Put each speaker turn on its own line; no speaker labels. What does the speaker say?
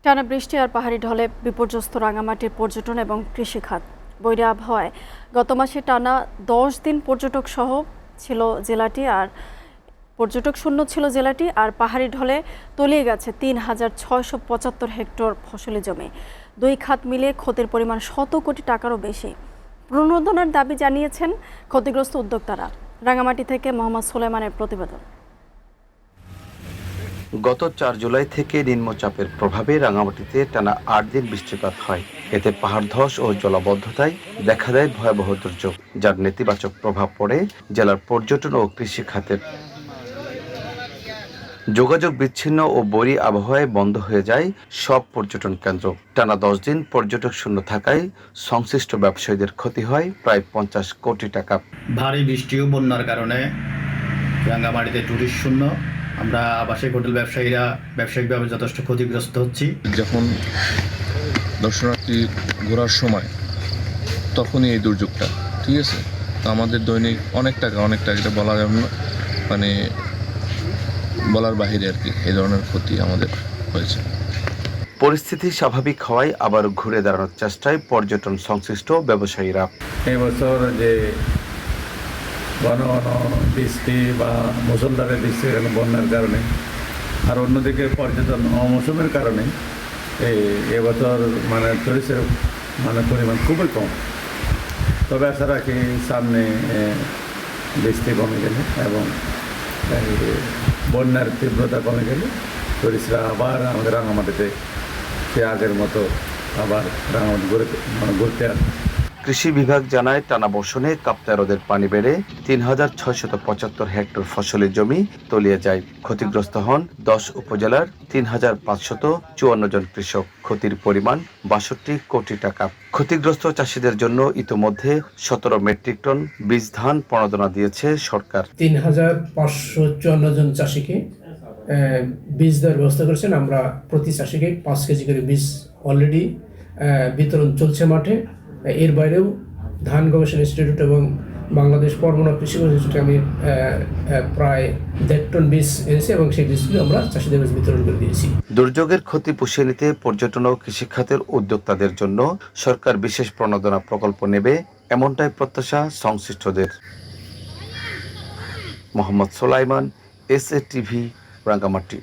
টানা বৃষ্টি আর পাহাড়ি ঢলে বিপর্যস্ত রাঙামাটির পর্যটন এবং কৃষিখাত। বৈরী আবহাওয়ায় গত মাসে টানা 10 দিন পর্যটক শূন্য ছিল জেলাটি আর পাহাড়ি ঢলে তলিয়ে গেছে ৩,৬৭৫ হেক্টর ফসলি জমি। দুই খাত মিলিয়ে ক্ষতির পরিমাণ 100 কোটি টাকারও বেশি। পুনরুদ্ধারের দাবি জানিয়েছেন ক্ষতিগ্রস্ত উদ্যোক্তারা। রাঙামাটি থেকে মোহাম্মদ সুলাইমানের প্রতিবেদন।
গত 4 জুলাই থেকে নিম্নচাপের প্রভাবে রাঙামাটিতে টানা 8 দিন বৃষ্টিপাত হয়। এতে পাহাড় ধস ও জলাবদ্ধতায় দেখা দেয় ভয়াবহ দুর্যোগ, যার নেতিবাচক প্রভাব পড়ে জেলার পর্যটন ও কৃষি খাতের। যোগাযোগ বিচ্ছিন্ন ও বৈরী আবহাওয়ায় বন্ধ হয়ে যায় সব পর্যটন কেন্দ্র। টানা 10 দিন পর্যটক শূন্য থাকায় সংশ্লিষ্ট ব্যবসায়ীদের ক্ষতি হয় প্রায় 50 কোটি টাকা।
ভারী বৃষ্টি ও বন্যার কারণে রাঙামাটিতে টুরিস্ট শূন্য। আমরা আবাসিক হোটেল ব্যবসায়ীরা ব্যবসায়িকভাবে যথেষ্ট ক্ষতিগ্রস্ত হচ্ছি।
যখন দর্শনার্থী ঘোরার সময় তখনই এই দুর্যোগটা, ঠিক আছে। তো আমাদের দৈনিক অনেক টাকা এটা বলা যাবে না, মানে বলার বাহিরে আর কি, এই ধরনের ক্ষতি আমাদের হয়েছে।
পরিস্থিতি স্বাভাবিক হওয়ায় আবার ঘুরে দাঁড়ানোর চেষ্টায় পর্যটন সংশ্লিষ্ট ব্যবসায়ীরা।
এই বছর যে ঘন বৃষ্টি বা মুষলধারে বৃষ্টি এখানে বন্যার কারণে আর অন্যদিকে পর্যটন অমৌসুমের কারণে এবছর টুরিস্টের পরিমাণ খুবই কম। তবে আশা রাখি সামনে বৃষ্টি কমে গেলে এবং বন্যার তীব্রতা কমে গেলে টুরিস্টরা আবার আমাদের রাঙামাটিতে সে আগের মতো আবার রাঙামাটি ঘুরতে আসে।
কৃষি বিভাগ জানায়, টানা বর্ষণে কাপ্তাই হ্রদের পানি বেড়ে ৩,৬৭৫ হেক্টর ফসলি জমি তলিয়ে যায়। ক্ষতিগ্রস্ত হন 10 উপজেলার ৩,৫৫৪ জন কৃষক। ক্ষতির পরিমাণ ৬২ কোটি টাকা। ক্ষতিগ্রস্ত চাষিদের জন্য ইতোমধ্যে 17 মেট্রিক টন বীজ ধান প্রণোদনা দিয়েছে সরকার।
৩,৫৫৪ জন চাষিকে বীজ দেওয়ার ব্যবস্থা করেছেন। আমরা প্রতি চাষিকে 5 কেজি করে বীজ অলরেডি বিতরণ চলছে মাঠে। এর বাইরেও ধান গবেষণা ইনস্টিটিউট এবং বাংলাদেশ পরগনা কৃষি ইনস্টিটিউটে আমি প্রায় 1.5 টন বীজ এনেছি এবং সেই বীজগুলো আমরা চাষিদের কাছে বিতরণ করে দিয়েছি।
দুর্যোগের ক্ষতি পুষিয়ে নিতে পর্যটন ও কৃষি খাতের উদ্যোক্তাদের জন্য সরকার বিশেষ প্রণোদনা প্রকল্প নেবে, এমনটাই প্রত্যাশা সংশ্লিষ্টদের। Mohammad Sulaiman, SA TV, Rangamati.